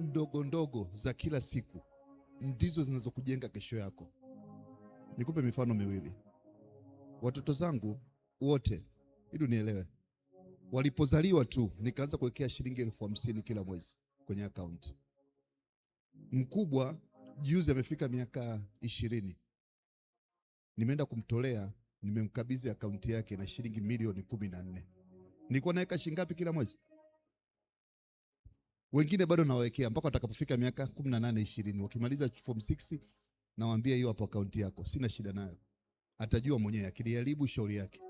ndogo ndogo za kila siku ndizo zinazokujenga kesho yako. Nikupe mifano miwili. Watoto zangu wote, ili unielewe, walipozaliwa tu nikaanza kuwekea shilingi 50,000 kila mwezi kwenye account. Mkubwa juzi amefika miaka 20. Nimeenda kumtolea, nimemkabidhi account yake na shilingi milioni 14. Nilikuwa naweka shilingi ngapi kila mwezi? Wengine bado nawekea mpaka watakapofika miaka 18 20. Wakimaliza form 6 nawaambia hiyo hapo account yako, sina shida nayo. Atajua mwenyewe, akiliharibu shauri yake.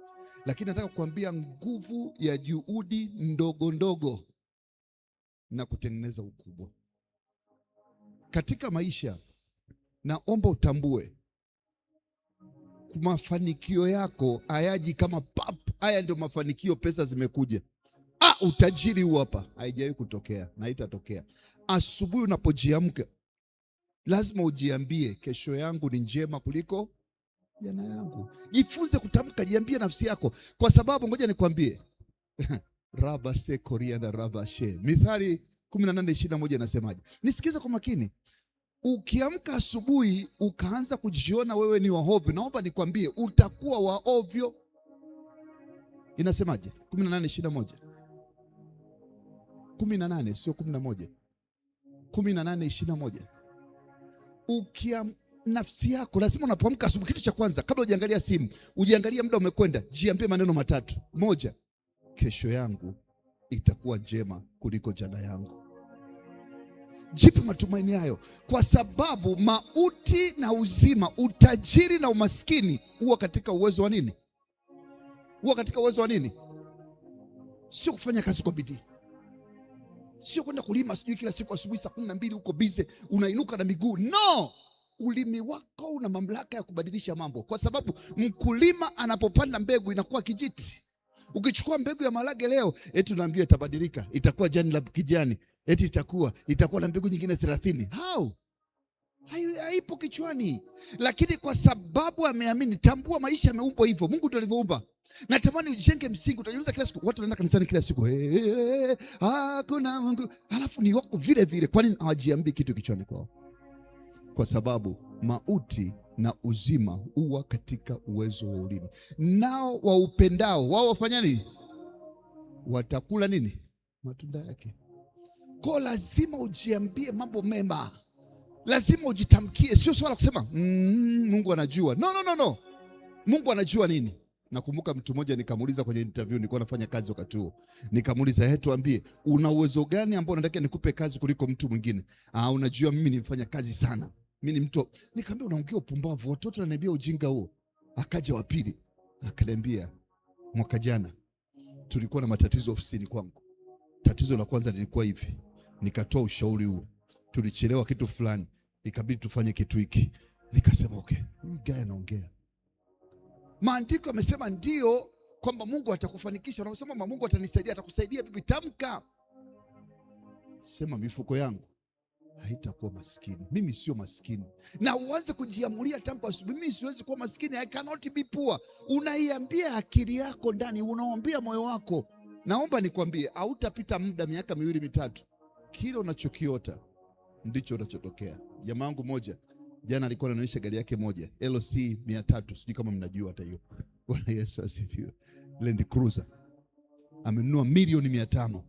Lakini nataka kukuambia nguvu ya juhudi ndogo ndogo na kutengeneza ukubwa katika maisha. Naomba utambue mafanikio yako hayaji kama pap. Haya ndio mafanikio, pesa zimekuja. Utajiri huu hapa, haijawahi kutokea na haitatokea. Asubuhi unapojiamka lazima ujiambie, kesho yangu ni njema kuliko jana yangu. Jifunze kutamka, jiambie nafsi yako, kwa sababu ngoja nikwambie raba se korianda raba she. Mithali 18:21 inasemaje? Nisikize kwa makini. Ukiamka asubuhi ukaanza kujiona wewe ni waovyo, naomba nikwambie utakuwa waovyo. Inasemaje? 18:21. 18 sio 11. 18:21. Nafsi yako lazima unapoamka asubuhi, kitu cha kwanza kabla hujaangalia simu, ujiangalie muda umekwenda, jiambie maneno matatu. Moja, kesho yangu itakuwa njema kuliko jana yangu. Jipe matumaini hayo, kwa sababu mauti na uzima, utajiri na umaskini huwa katika uwezo wa nini? Huwa katika uwezo wa nini? Sio kufanya kazi kwa bidii, sio kwenda kulima sijui kila siku asubuhi saa 12 uko bize unainuka na miguu. No, ulimi wako una mamlaka ya kubadilisha mambo, kwa sababu mkulima anapopanda mbegu inakuwa kijiti. Ukichukua mbegu ya maharage leo, eti unaambia itabadilika, itakuwa jani la kijani, eti itakuwa na mbegu nyingine 30. How? Haipo kichwani. Lakini kwa sababu ameamini, tambua maisha yameumbwa hivyo. Mungu ndiye alivyoumba. Natamani ujenge msingi. Utajiuliza kila siku, watu wanaenda kanisani kila siku, hakuna Mungu, halafu ni wako vile vile. Kwa nini hawajiambii kitu kichwani kwao? Kwa sababu mauti na uzima huwa katika uwezo wa ulimi. Nao waupendao wao wafanya nini? Watakula nini? Matunda yake. Kwa lazima ujiambie mambo mema, lazima ujitamkie. Sio swala kusema Mungu anajua. No. Mungu anajua nini? Nakumbuka mtu mmoja nikamuuliza kwenye interview, nilikuwa nafanya kazi wakati huo. Nikamuuliza, tuambie una uwezo gani ambao unataka nikupe kazi kuliko mtu mwingine? Unajua mimi nimefanya kazi sana, mimi ni mtu. Nikamwambia unaongea upumbavu, watoto wananiambia ujinga huo. Akaja wa pili akaniambia, mwaka jana tulikuwa na matatizo ofisini kwangu. Tatizo la kwanza lilikuwa hivi, nikatoa ushauri huu, tulichelewa kitu fulani, ikabidi tufanye kitu hiki. Nikasema okay, huyu guy anaongea. Maandiko yamesema ndio kwamba Mungu atakufanikisha. Unasema Mungu atanisaidia, atakusaidia bibi. Tamka, sema mifuko yangu haitakuwa maskini. Mimi sio maskini. Na uanze kujiamulia tangu asubuhi, mimi siwezi kuwa maskini. I cannot be poor. Unaiambia akili yako ndani, unaombea moyo wako. Naomba nikwambie, hautapita muda miaka 2 mitatu, kile unachokiota ndicho unachotokea. Jamaa wangu moja jana alikuwa ananionyesha gari yake moja LC 300, sijui kama mnajua hata hiyo. Bwana Yesu asifiwe. Land Cruiser amenunua milioni 500.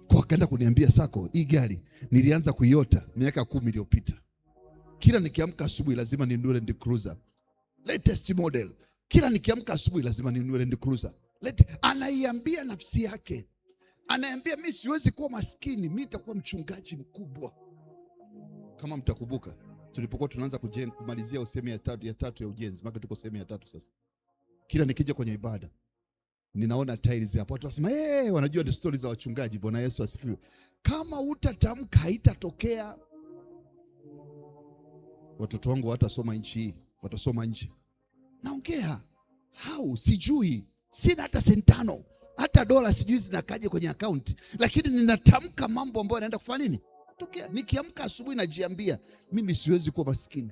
Kwa kaenda kuniambia, Sako, hii gari nilianza kuiota miaka 10 iliyopita. Kila nikiamka asubuhi lazima ninunue Land Cruiser latest model. Kila nikiamka asubuhi lazima ninunue Land Cruiser. Anaiambia nafsi yake, anaiambia mimi siwezi kuwa maskini, mimi nitakuwa mchungaji mkubwa. Kama mtakumbuka, tulipokuwa tunaanza kumalizia sehemu ya tatu ya ujenzi, maana tuko sehemu ya 3 sasa. Kila nikija kwenye ibada ninaona tiles hapo, watu wasema wanajua the stories za wachungaji. Bwana Yesu asifiwe. Kama utatamka haitatokea. Watoto wangu watasoma nchi hii, watasoma nje. Naongea how? Sijui, sina hata sentano, hata dola sijui zinakaje kwenye account, lakini ninatamka mambo ambayo yanaenda kufanya nini? Tokea. Nikiamka asubuhi najiambia, mimi siwezi kuwa maskini.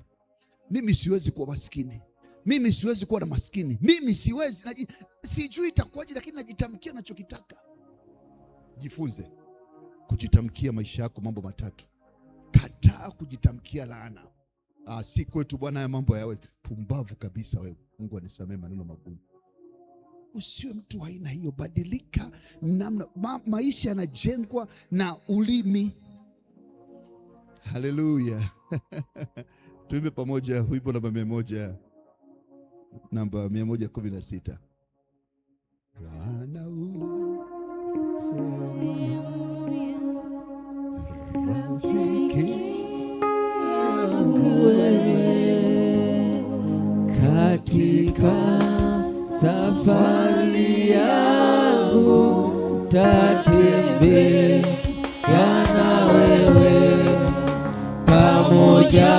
Mimi siwezi kuwa maskini. Mimi siwezi kuwa na maskini. Mimi siwezi. Sijui itakuwaje, lakini najitamkia ninachokitaka. Jifunze. kujitamkia maisha yako mambo matatu. Kataa kujitamkia laana. Si kwetu Bwana, haya mambo yawe pumbavu kabisa wewe. Mungu anisamee maneno magumu. Usiwe mtu wa aina hiyo. Badilika namna maisha yanajengwa na ulimi. Haleluya. Tuimbe pamoja wimbo namba 116. Bwana rafiki yangu wewe, katika safari yangu tatembea na wewe, pamoja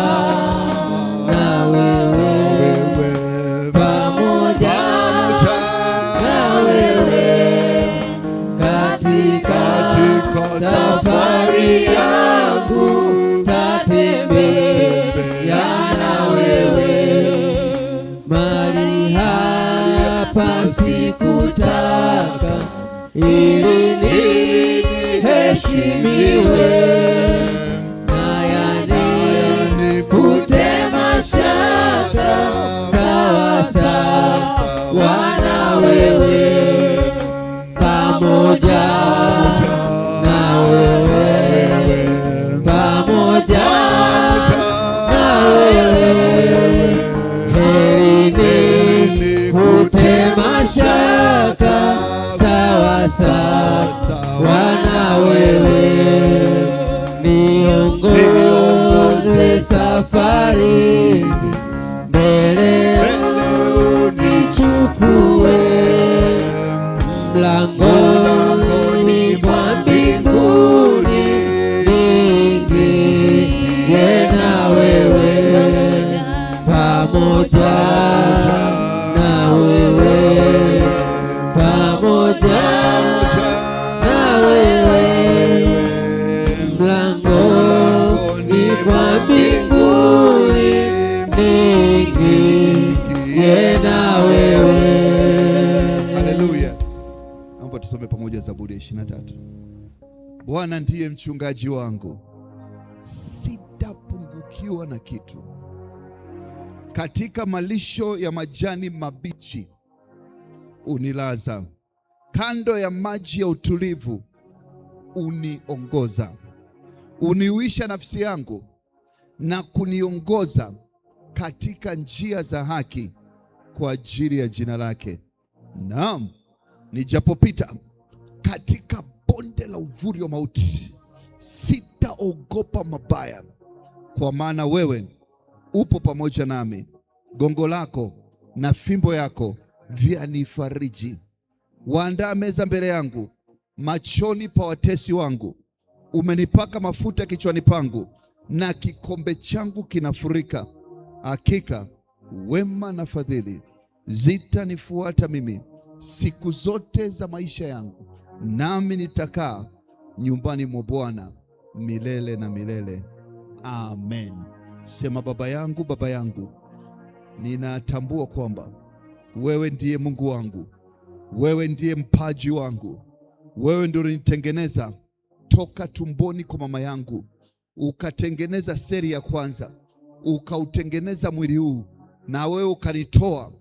na wewe, pamoja na wewe, katika safari yangu tatembea na wewe, mahali hapa sikutaka ili niheshimiwe, nayani kutema shaka sawa sawa na wewe, pamoja na wewe, pamoja na wewe, heri kutema shaka sawa sawa na wewe, niongoze safari, mbele unichukue, mlangoni mwa mbinguni niingie na wewe, pamoja na wewe, pamoja na wewe, mlangoni mwa mbinguni niingie na wewe. Haleluya. Naomba tusome pamoja Zaburi ya 23. Bwana ndiye mchungaji wangu, sitapungukiwa na kitu. Katika malisho ya majani mabichi unilaza, kando ya maji ya utulivu uniongoza. Uniuisha nafsi yangu na kuniongoza katika njia za haki kwa ajili ya jina lake. Naam, nijapopita katika bonde la uvuli wa mauti, sitaogopa mabaya, kwa maana wewe upo pamoja nami. Gongo lako na fimbo yako vyanifariji. Waandaa meza mbele yangu machoni pa watesi wangu. Umenipaka mafuta kichwani pangu, na kikombe changu kinafurika. Hakika wema na fadhili zitanifuata mimi siku zote za maisha yangu, nami nitakaa nyumbani mwa Bwana milele na milele. Amen. Sema, Baba yangu, Baba yangu, ninatambua kwamba wewe ndiye Mungu wangu, wewe ndiye mpaji wangu, wewe ndiye unitengeneza toka tumboni kwa mama yangu, ukatengeneza seli ya kwanza, ukautengeneza mwili huu, na wewe ukanitoa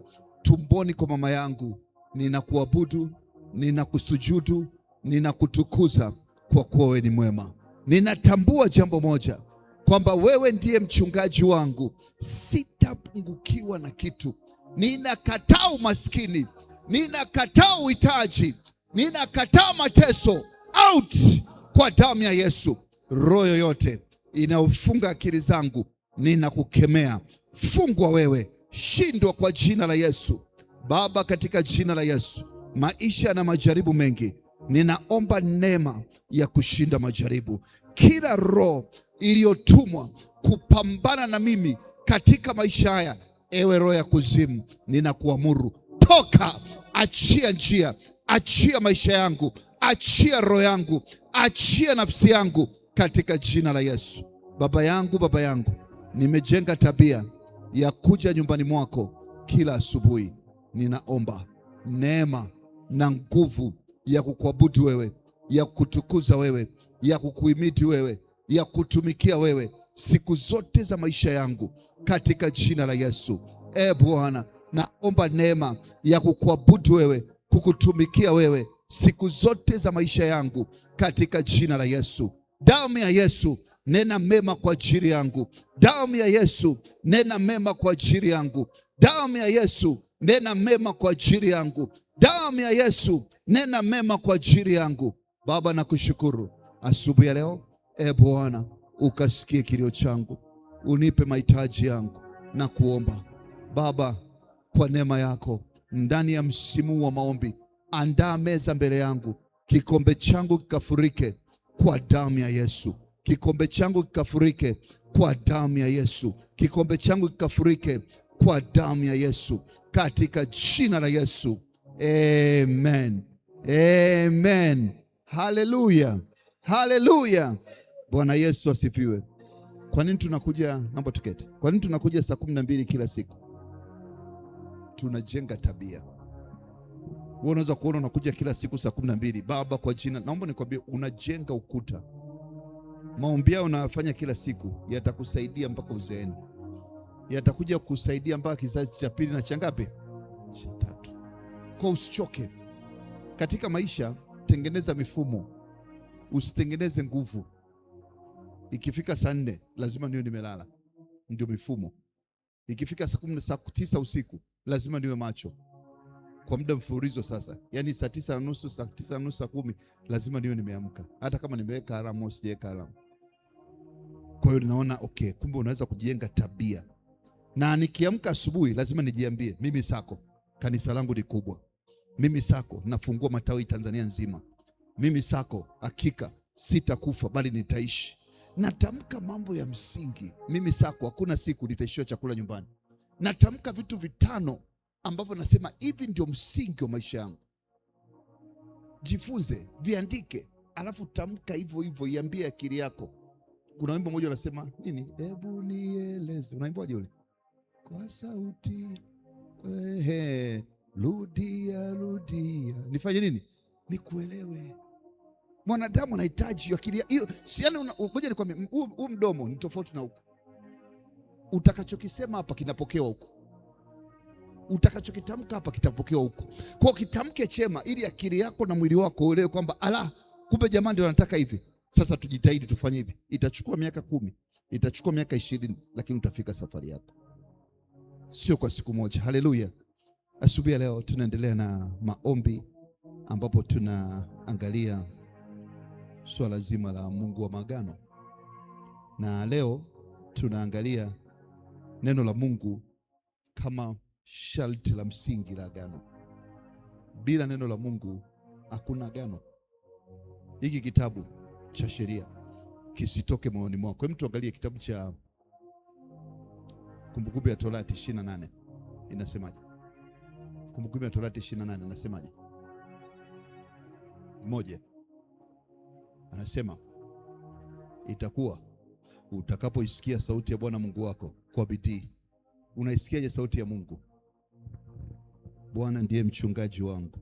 tumboni kwa mama yangu. Ninakuabudu, ninakusujudu, ninakutukuza kwa kuwa wewe ni mwema. Ninatambua jambo moja, kwamba wewe ndiye mchungaji wangu, sitapungukiwa na kitu. Ninakataa umaskini, ninakataa uhitaji, ninakataa mateso. Out kwa damu ya Yesu. Roho yoyote inayofunga akili zangu ninakukemea. Fungwa wewe, shindwa kwa jina la Yesu. Baba, katika jina la Yesu, maisha na majaribu mengi, ninaomba neema ya kushinda majaribu. Kila roho iliyotumwa kupambana na mimi katika maisha haya, ewe roho ya kuzimu, ninakuamuru toka, achia njia, achia maisha yangu, achia roho yangu, achia nafsi yangu katika jina la Yesu. Baba yangu, Baba yangu, nimejenga tabia ya kuja nyumbani mwako kila asubuhi. Ninaomba neema na nguvu ya kukuabudu wewe, ya kutukuza wewe, ya kukuhimidi wewe, ya kutumikia wewe siku zote za maisha yangu katika jina la Yesu. Bwana, naomba neema ya kukuabudu wewe, kukutumikia wewe siku zote za maisha yangu katika jina la Yesu. Damu ya Yesu, nena mema kwa ajili yangu. Damu ya Yesu, nena mema kwa ajili yangu. Damu ya Yesu, nena mema kwa ajili yangu. Damu ya Yesu, nena mema kwa ajili yangu. Baba, nakushukuru asubuhi ya leo. Bwana, ukasikie kilio changu, unipe mahitaji yangu na kuomba Baba, kwa neema yako ndani ya msimu wa maombi, andaa meza mbele yangu, kikombe changu kikafurike kwa damu ya Yesu. Kikombe changu kikafurike kwa damu ya Yesu. Kikombe changu kikafurike kwa damu ya Yesu, katika jina la Yesu. Amen. Amen. Haleluya. Haleluya. Bwana Yesu asifiwe. Kwa nini tunakuja, naomba tuketi. Kwa nini tunakuja saa 12 kila siku? Tunajenga tabia. Wewe unaweza kuona unakuja kila siku saa 12. Baba, kwa jina naomba nikwambie, unajenga ukuta. Maombi yao unayofanya kila siku yatakusaidia mpaka uzeeni. Yatakuja kusaidia mpaka kizazi cha pili na cha ngapi? Cha tatu. Kwa usichoke. Katika maisha tengeneza mifumo. Usitengeneze nguvu. Ikifika saa 4 lazima niwe nimelala. Ndio mifumo. Ikifika saa 10, saa 9 usiku lazima niwe macho kwa muda mfululizo sasa. Yaani saa 9:30, saa 9:30, saa 10 lazima niwe nimeamka, hata kama nimeweka alamu au sijaweka alamu. Kwa hiyo ninaona okay, kumbe unaweza kujenga tabia. Na nikiamka asubuhi lazima nijiambie, mimi Sako, kanisa langu ni kubwa. Mimi Sako nafungua matawi Tanzania nzima. Mimi Sako hakika sitakufa bali nitaishi. Natamka mambo ya msingi. Mimi Sako hakuna siku nitaishiwa chakula nyumbani. Natamka vitu vitano ambavyo nasema hivi ndio msingi wa maisha yangu. Jifunze, viandike, alafu tamka hivyo hivyo, iambie akili yako. Kuna wimbo mmoja unasema nini? Hebu nieleze. Unaimbaje ule? Kwa sauti rudia rudia. Nifanye nini? Nikuelewe. Mwanadamu anahitaji akili hiyo. Siani, ngoja nikwambie, huu mdomo ni tofauti na huko. Utakachokisema hapa kinapokewa huko. Utakachokitamka hapa kitapokewa huko. Kwa kitamke chema ili akili yako na mwili wako uelewe kwamba ala, kumbe jamani ndio wanataka hivi. Sasa tujitahidi tufanye hivi. Itachukua miaka 10, itachukua miaka 20, lakini utafika safari yako. Sio kwa siku moja. Haleluya. Asubuhi ya leo tunaendelea na maombi ambapo tunaangalia swala zima la Mungu wa maagano. Na leo tunaangalia neno la Mungu kama sharti la msingi la agano. Bila neno la Mungu hakuna agano. Hiki kitabu cha sheria kisitoke moyoni mwako. Hebu tuangalie kitabu cha Kumbukumbu ya Torati 28. Inasemaje? Kumbukumbu ya Torati 28 inasemaje? Moja. Anasema itakuwa utakapoisikia sauti ya Bwana Mungu wako kwa bidii. Unaisikiaje sauti ya Mungu? Bwana ndiye mchungaji wangu.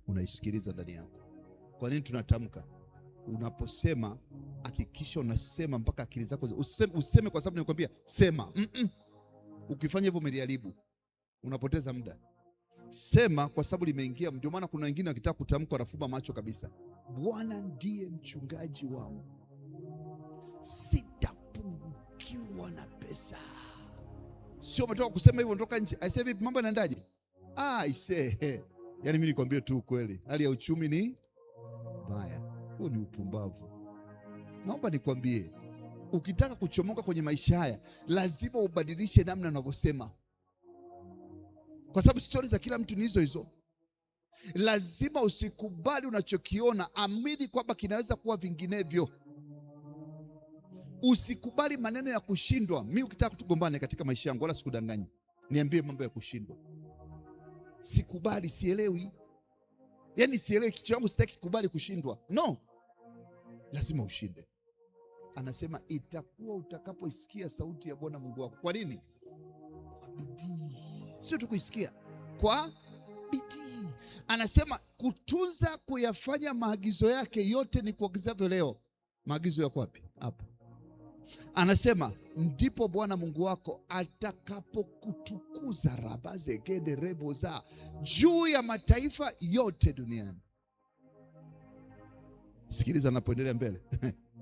Unaisikiliza ndani yako. Kwa nini tunatamka? Unaposema hakikisha unasema mpaka akili zako useme kwa sababu nimekwambia sema. Ukifanya hivyo umeliharibu. Unapoteza muda. Sema kwa sababu limeingia. Ndio maana kuna wengine wakitaka kutamka wanafumba macho kabisa. Bwana ndiye mchungaji wangu, sitapungukiwa na pesa. Sio umetoka kusema hivyo ndoka nje. Aisee, vipi mambo yanaendaje? Aisee, yaani mimi nikwambie tu kweli, hali ya uchumi ni mbaya. Huo ni upumbavu. Naomba nikwambie, ukitaka kuchomoka kwenye maisha haya lazima ubadilishe namna unavyosema, kwa sababu stori za kila mtu ni hizo hizo. Lazima usikubali unachokiona, amini kwamba kinaweza kuwa vinginevyo. Usikubali maneno ya kushindwa. Mimi ukitaka tugombane katika maisha yangu, wala sikudanganyi, niambie mambo ya kushindwa. Sikubali, sielewi. Yaani sielewi, kichwa changu sitaki kukubali kushindwa. No. Lazima ushinde. Anasema itakuwa utakapoisikia sauti ya Bwana Mungu wako. Kwa nini? Kwa bidii. Sio tu kuisikia, kwa bidii. Anasema kutunza, kuyafanya maagizo yake yote ni kuagizavyo leo. Maagizo yako wapi? Hapa. Anasema ndipo Bwana Mungu wako atakapokutukuza rabazegede reboza juu ya mataifa yote duniani. Sikiliza anapoendelea mbele.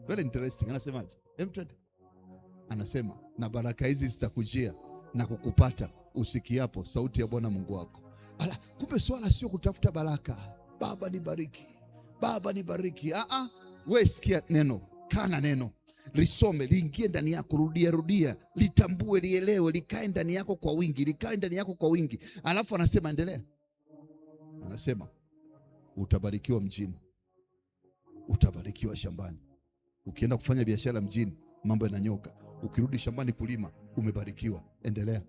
Very interesting. Anasemaje? Anasema na baraka hizi zitakujia na kukupata usikiapo sauti ya Bwana Mungu wako. Ala, kumbe swala sio kutafuta baraka. Baba nibariki, Baba nibariki. Wewe sikia neno, kana neno, lisome, liingie ndani yako, rudia, litambue, lielewe, likae ndani yako kwa wingi, Alafu anasema endelea. Anasema utabarikiwa mjini, utabarikiwa shambani. Ukienda kufanya biashara mjini, mambo yananyoka. Ukirudi shambani kulima, umebarikiwa. Endelea.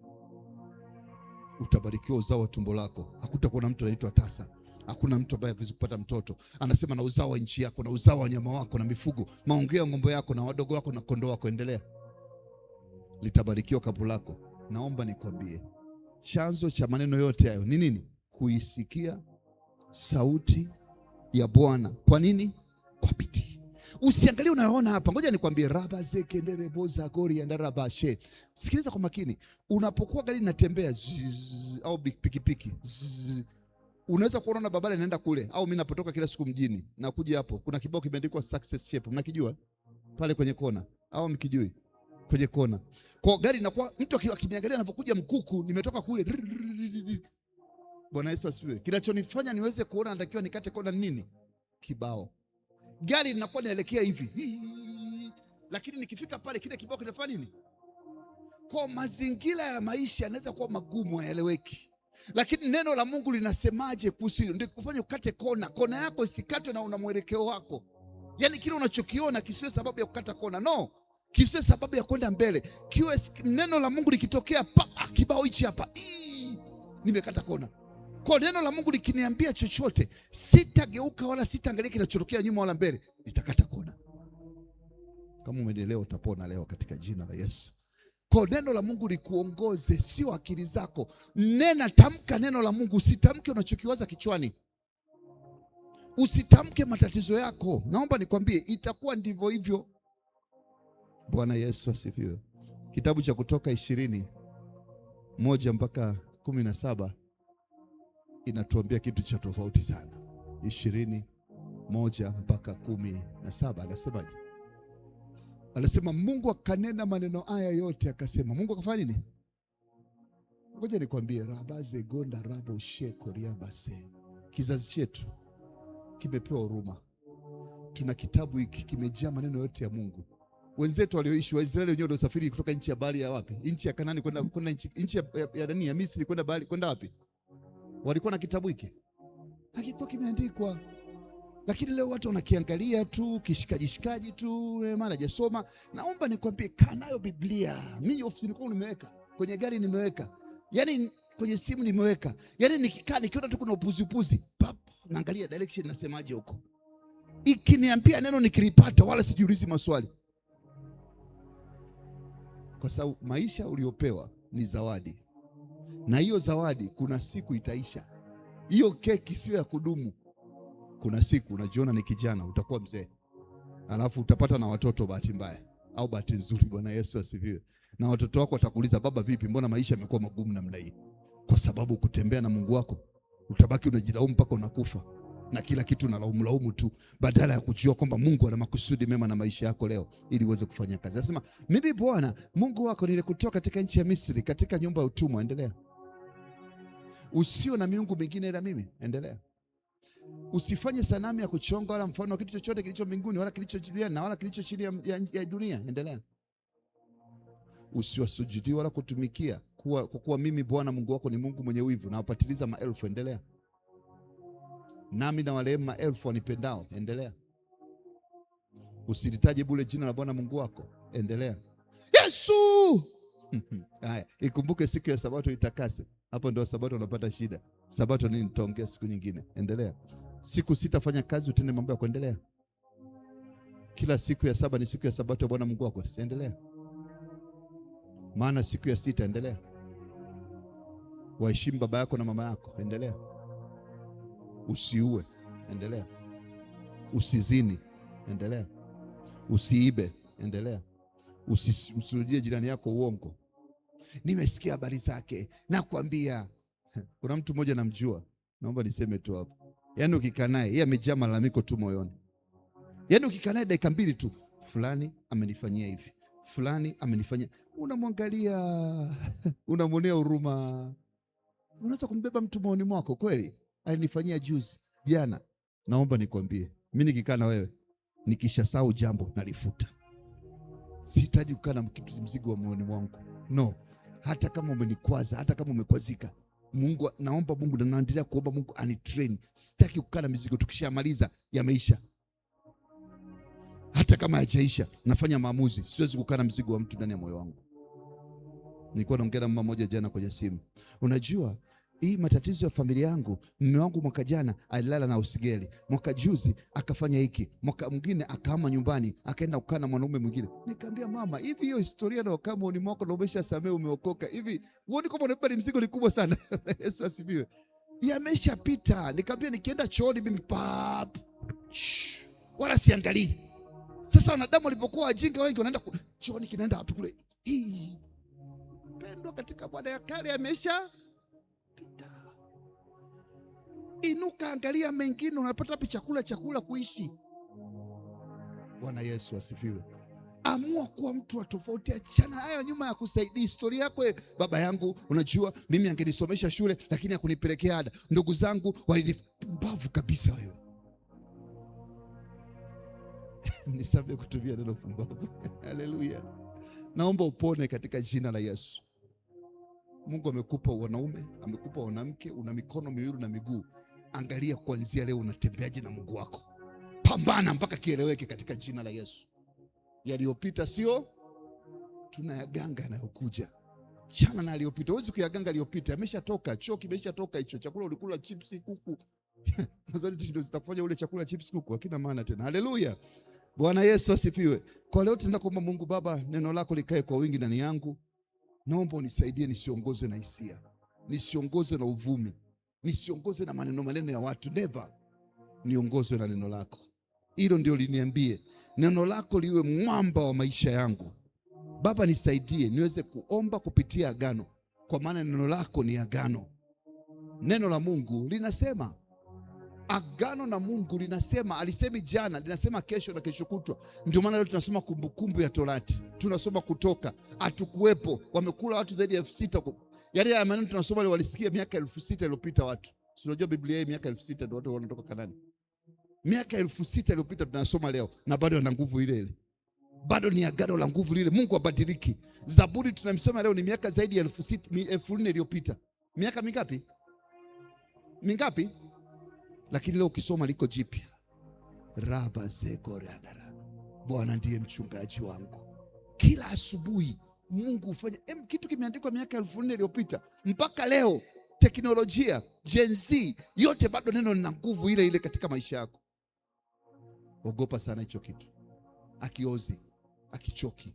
Utabarikiwa uzao wa tumbo lako. Hakutakuwa na mtu anaitwa tasa. Hakuna mtu ambaye hawezi kupata mtoto. Anasema na uzao wa nchi yako, na uzao wa wanyama wako na mifugo, maongeo ng'ombe yako na wadogo wako na kondoo wako. Endelea. Litabarikiwa kapu lako. Naomba nikwambie, chanzo cha maneno yote hayo ni nini? Kuisikia sauti ya Bwana. Kwa nini? Kwa bidii. Usiangalie unayoona hapa. Ngoja nikwambie, raba zekendere boza gori ya ndarabashe. Sikiliza kwa makini. Unapokuwa gari linatembea au pikipiki, unaweza kuona barabara inaenda kule, au mimi napotoka kila siku mjini na kuja hapo, kuna kibao kimeandikwa success shape. Mnakijua? Pale kwenye kona, au mkijui? Kwenye kona. Kwa gari inakuwa, mtu akiniangalia anapokuja mkuku, nimetoka kule. Bwana Yesu asifiwe. Kinachonifanya niweze kuona natakiwa nikate kona nini? Kibao. Gari linakuwa naelekea hivi. Lakini nikifika pale kile kibao kinafanya nini? Kwa mazingira ya maisha yanaweza kuwa magumu, hayaeleweki. Lakini neno la Mungu linasemaje kuhusu hilo? Ndio kufanya ukate kona. Kona yako isikatwe na una mwelekeo wako. Yaani kile unachokiona kisiwe sababu ya kukata kona. No. Kisiwe sababu ya kwenda mbele. Kiwe neno la Mungu likitokea, kibao hichi hapa, nimekata kona. Kwa neno la Mungu likiniambia chochote, sitageuka wala sitaangalia kinachotokea nyuma wala mbele, nitakata kona. Kama umeelewa utapona leo katika jina la Yesu. Kwa neno la Mungu likuongoze, sio akili zako. Nena, tamka neno la Mungu, usitamke unachokiwaza kichwani. Usitamke matatizo yako. Naomba nikwambie itakuwa ndivyo hivyo. Bwana Yesu asifiwe. Kitabu cha Kutoka 20:1 mpaka 17 inatuambia kitu cha tofauti sana. 20:1 mpaka 17 anasemaje? Anasema Mungu akanena maneno haya yote, akasema. Mungu akafanya nini? Ngoja nikwambie, rabaze gonda rabo sheko riabase. Kizazi chetu kimepewa huruma. Tuna kitabu hiki kimejaa maneno yote ya Mungu. Wenzetu walioishi, Waisraeli wenyewe ndio safiri kutoka nchi ya bahari ya wapi? Nchi ya Kanaani kwenda nchi ya Misri kwenda bahari kwenda wapi? Walikuwa na kitabu hiki? Hakikuwa kimeandikwa. Lakini leo watu wanakiangalia tu, kishikaji tu, maana hajasoma. Naomba nikwambie, kanayo Biblia. Mimi ofisini kwangu nimeweka, kwenye gari nimeweka, yaani kwenye simu nimeweka. Yaani nikikaa nikiona tu kuna upuzi, naangalia direction nasemaje huko. Ikiniambia neno nikilipata, wala sijiulizi maswali. Kwa sababu maisha uliopewa ni zawadi. Na hiyo zawadi kuna siku itaisha. Hiyo keki sio ya kudumu. Kuna siku unajiona ni kijana, utakuwa mzee. Alafu utapata na watoto, bahati mbaya au bahati nzuri. Bwana Yesu asifiwe. Na watoto wako watakuuliza, baba vipi, mbona maisha yamekuwa magumu namna hii? Kwa sababu kutembea na Mungu wako, utabaki unajilaumu mpaka unakufa. Na kila kitu unalaumu tu, badala ya kujua kwamba Mungu ana makusudi mema na maisha yako leo ili uweze kufanya kazi. Anasema, mimi Bwana Mungu wako nilikutoa katika nchi ya Misri, katika nyumba ya utumwa. Endelea. Usio na miungu mingine ila mimi. Endelea. Usifanye sanamu ya kuchonga wala mfano wa kitu chochote kilicho mbinguni wala kilicho duniani na wala kilicho chini ya dunia. Endelea. Usiwasujudie wala kutumikia, kwa kuwa mimi Bwana Mungu wako ni Mungu mwenye wivu na wapatiliza maelfu. Endelea. Nami na warehemu maelfu wanipendao. Endelea. Usilitaje bure jina la Bwana Mungu wako. Endelea. Yesu! Haya, ikumbuke siku ya Sabato itakase. Hapo ndio Sabato unapata shida. Sabato nini? Nitaongea siku nyingine. Endelea. Siku 6 fanya kazi, utende mambo ya kuendelea. Kila siku ya 7 ni siku ya Sabato ya Bwana Mungu wako. Endelea. Maana siku ya 6, endelea. Waheshimu baba yako na mama yako. Endelea. Usiue. Endelea. Usizini. Endelea. Usiibe, endelea. Usirudie jirani yako uongo. Nimesikia habari zake, nakwambia. Kuna mtu mmoja namjua, naomba niseme tu hapo. Yaani ukikaa naye, yeye amejaa malalamiko tu moyoni. Yaani ukikaa naye dakika 2 tu, fulani amenifanyia hivi, fulani amenifanyia. Unamwangalia, unamwonea huruma. Unaweza kumbeba mtu moyoni mwako kweli? Alinifanyia juzi, jana. Naomba nikwambie, mimi nikikaa na wewe, nikishasahau jambo nalifuta. Sihitaji kukaa na mzigo wa moyoni mwangu. No. Hata kama umenikwaza, hata kama umekwazika, Mungu, naomba Mungu, na naendelea kuomba Mungu anitrain. Sitaki kukaa na mizigo, tukishamaliza yameisha. Hata kama hajaisha, nafanya maamuzi, siwezi kukaa na mzigo wa mtu ndani ya moyo wangu. Nilikuwa naongea na mama mmoja jana kwenye simu. Unajua, hii matatizo ya familia yangu, mume wangu mwaka jana alilala na usigeli, mwaka juzi akafanya hiki, mwaka mwingine akahama nyumbani akaenda kukaa na mwanaume mwingine. Nikamwambia mama, hivi hiyo historia na kama ni mwako na umeshasamehe, umeokoka, hivi uone kama unabeba mzigo mkubwa sana? Yesu asifiwe. Yameshapita. Nikamwambia nikienda chooni mimi pap, wala siangalii. Sasa wanadamu walipokuwa wajinga wengi wanaenda chooni, kinaenda wapi kule? Hii pendo katika Bwana ya kale yamesha pita. Inuka, angalia mengine, unapata wapi chakula kuishi? Bwana Yesu asifiwe. Amua kuwa mtu wa tofauti. Achana hayo nyuma ya kusaidia historia yako. Baba yangu, unajua mimi angenisomesha shule lakini hakunipelekea ada. Ndugu zangu walinipumbavu kabisa wewe. Nisabe kutumia neno pumbavu. Haleluya. Naomba upone katika jina la Yesu. Mungu amekupa wanaume, amekupa wanamke, una mikono miwili na miguu. Angalia kuanzia leo unatembeaje na Mungu wako. Pambana mpaka kieleweke katika jina la Yesu. Yaliyopita sio tunayaganga yanayokuja. Chana na aliyopita. Huwezi kuyaganga aliyopita, yameshatoka, choo kimeshatoka hicho. Chakula ulikula chips kuku. Nazari ndio zitakufanya ule chakula chips kuku, hakina maana tena. Haleluya. Bwana Yesu asifiwe. Kwa leo tunaenda kuomba Mungu Baba, neno lako likae kwa wingi ndani yangu. Naomba unisaidie nisiongozwe na hisia, nisiongozwe na uvumi, nisiongozwe na maneno ya watu. Never. Niongozwe na neno lako. Hilo ndio liniambie. Neno lako liwe mwamba wa maisha yangu. Baba, nisaidie niweze kuomba kupitia agano, kwa maana neno lako ni agano. Neno la Mungu linasema, agano na Mungu linasema, alisemi jana, linasema kesho na kesho kutwa. Ndio maana leo tunasoma Kumbukumbu ya Torati, tunasoma Kutoka. Hatukuwepo, wamekula watu zaidi ya 6,000. Yaani haya maneno tunasoma leo walisikia miaka 6,000 iliyopita watu. Unajua Biblia hii miaka 6,000 ndio watu wanatoka Kanaani. Miaka 6,000 iliyopita tunasoma leo na bado ana nguvu ile ile. Bado ni agano la nguvu lile. Mungu abadiliki. Zaburi tunamsoma leo ni miaka zaidi ya 4,000 iliyopita. Miaka mingapi? Mingapi? Lakini leo ukisoma liko jipya. Raba zekoradara. Bwana ndiye mchungaji wangu. Kila asubuhi Mungu hufanya kitu kimeandikwa miaka 4,000 iliyopita mpaka leo. Teknolojia, Gen Z, yote bado neno lina nguvu ile ile katika maisha yako. Ogopa sana hicho kitu. Akiozi, akichoki.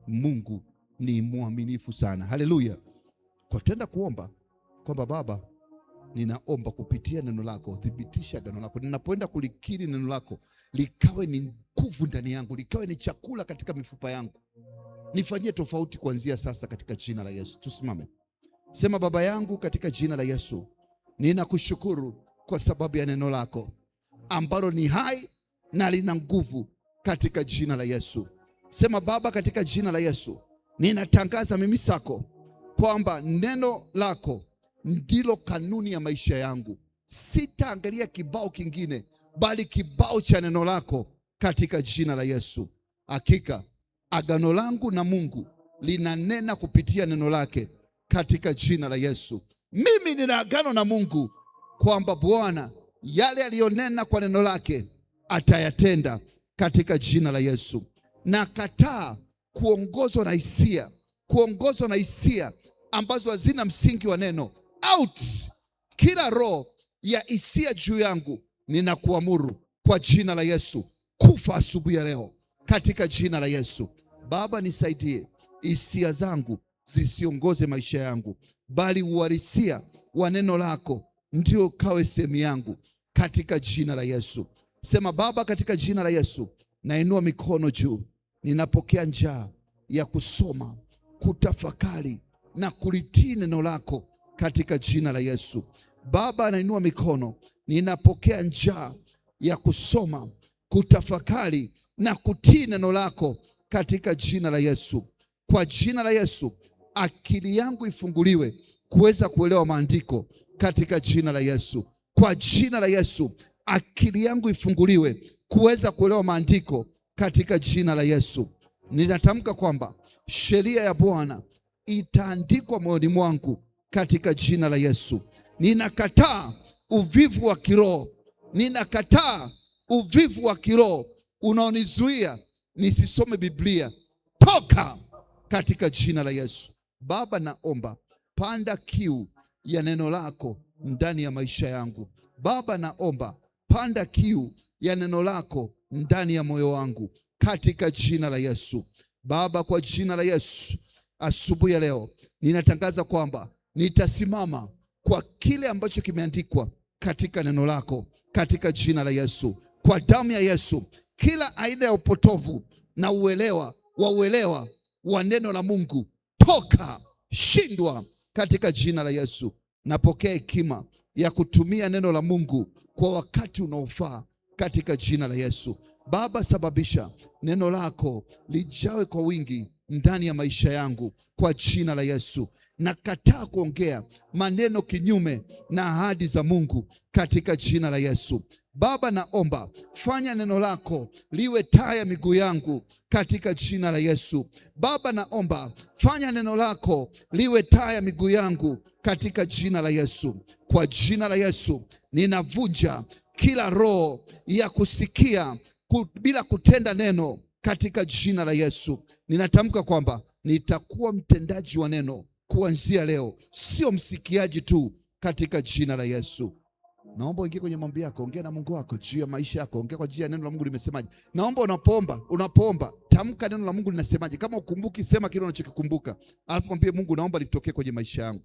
Mungu ni mwaminifu sana. Haleluya. Kwa tenda kuomba kwamba Baba, ninaomba kupitia neno lako, thibitisha agano lako. Ninapoenda kulikiri neno lako, likawe ni nguvu ndani yangu, likawe ni chakula katika mifupa yangu. Nifanyie tofauti kuanzia sasa katika jina la Yesu. Tusimame. Sema, Baba yangu, katika jina la Yesu, ninakushukuru kwa sababu ya neno lako ambalo ni hai na lina nguvu katika jina la Yesu. Sema, Baba, katika jina la Yesu, ninatangaza mimi sako kwamba neno lako ndilo kanuni ya maisha yangu. Sitaangalia kibao kingine, bali kibao cha neno lako katika jina la Yesu. Hakika agano langu na Mungu linanena kupitia neno lake katika jina la Yesu. Mimi nina agano na Mungu kwamba Bwana yale aliyonena kwa neno lake atayatenda katika jina la Yesu. Na kataa kuongozwa na hisia ambazo hazina msingi wa neno. Out kila roho ya hisia juu yangu, ninakuamuru kwa jina la Yesu kufa asubuhi ya leo katika jina la Yesu. Baba, nisaidie hisia zangu zisiongoze maisha yangu, bali uhalisia wa neno lako ndio kawe sehemu yangu katika jina la Yesu. Sema, Baba, katika jina la Yesu, nainua mikono juu, ninapokea njaa ya kusoma, kutafakari na kulitii neno lako katika jina la Yesu. Baba, nainua mikono, ninapokea njaa ya kusoma, kutafakari na kutii neno lako katika jina la Yesu. Kwa jina la Yesu, akili yangu ifunguliwe kuweza kuelewa maandiko katika jina la Yesu. Kwa jina la Yesu, akili yangu ifunguliwe kuweza kuelewa maandiko katika jina la Yesu. Ninatamka kwamba sheria ya Bwana itaandikwa moyoni mwangu katika jina la Yesu. Ninakataa uvivu wa kiroho. Ninakataa uvivu wa kiroho unaonizuia nisisome Biblia. Toka katika jina la Yesu. Baba, naomba panda kiu ya neno lako ndani ya maisha yangu. Baba, naomba panda kiu ya neno lako ndani ya moyo wangu katika jina la Yesu. Baba, kwa jina la Yesu, asubuhi ya leo ninatangaza kwamba nitasimama kwa kile ambacho kimeandikwa katika neno lako katika jina la Yesu. Kwa damu ya Yesu, kila aina ya upotovu na uelewa wa neno la Mungu toka, shindwa katika jina la Yesu. Napokea hekima ya kutumia neno la Mungu kwa wakati unaofaa katika jina la Yesu. Baba, sababisha neno lako lijawe kwa wingi ndani ya maisha yangu kwa jina la Yesu. Nakataa kuongea maneno kinyume na ahadi za Mungu katika jina la Yesu. Baba, naomba fanya neno lako liwe taa ya miguu yangu katika jina la Yesu. Baba, naomba fanya neno lako liwe taa ya miguu yangu katika jina la Yesu. Kwa jina la Yesu, ninavunja kila roho ya kusikia bila kutenda neno katika jina la Yesu. Ninatamka kwamba nitakuwa mtendaji wa neno kuanzia leo, sio msikiaji tu katika jina la Yesu. Naomba uingie kwenye maombi yako, ongea na Mungu wako juu ya maisha yako, ongea kwa juu ya neno la Mungu limesemaje. Naomba unapoomba tamka neno la Mungu linasemaje. Kama ukumbuki, sema kile unachokikumbuka, alafu mwambie Mungu, naomba litokee kwenye maisha yangu.